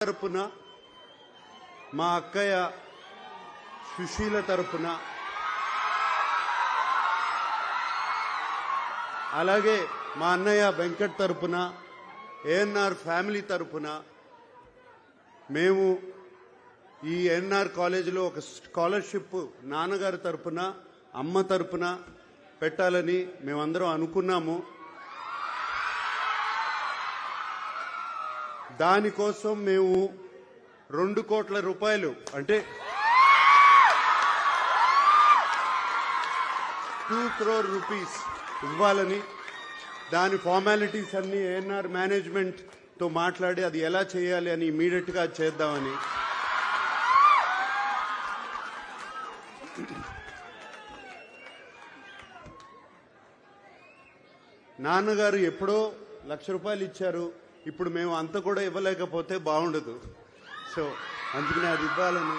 తరపున మా అక్కయ్య సుశీల తరపున అలాగే మా అన్నయ్య వెంకట్ తరపున ఏఎన్ఆర్ ఫ్యామిలీ తరపున మేము ఈ ఏఎన్ఆర్ కాలేజీలో ఒక స్కాలర్షిప్ నాన్నగారి తరపున అమ్మ తరపున పెట్టాలని మేమందరం అనుకున్నాము. దానికోసం మేము 2 కోట్ల రూపాయలు అంటే 2 crore rupees ఇవ్వాలని దాని ఫార్మాలిటీస్ అన్ని ఏఎన్ఆర్ మేనేజ్మెంట్ తో మాట్లాడి అది ఎలా చేయాలి అని ఇమీడియట్ గా చేద్దామని నాన్నగారు ఎప్పుడో ₹1,00,000 ఇచ్చారు. ఇప్పుడు మేము అంత కూడా ఇవ్వలేకపోతే బాగుండదు. సో అందుకనే అది ఇవ్వాలని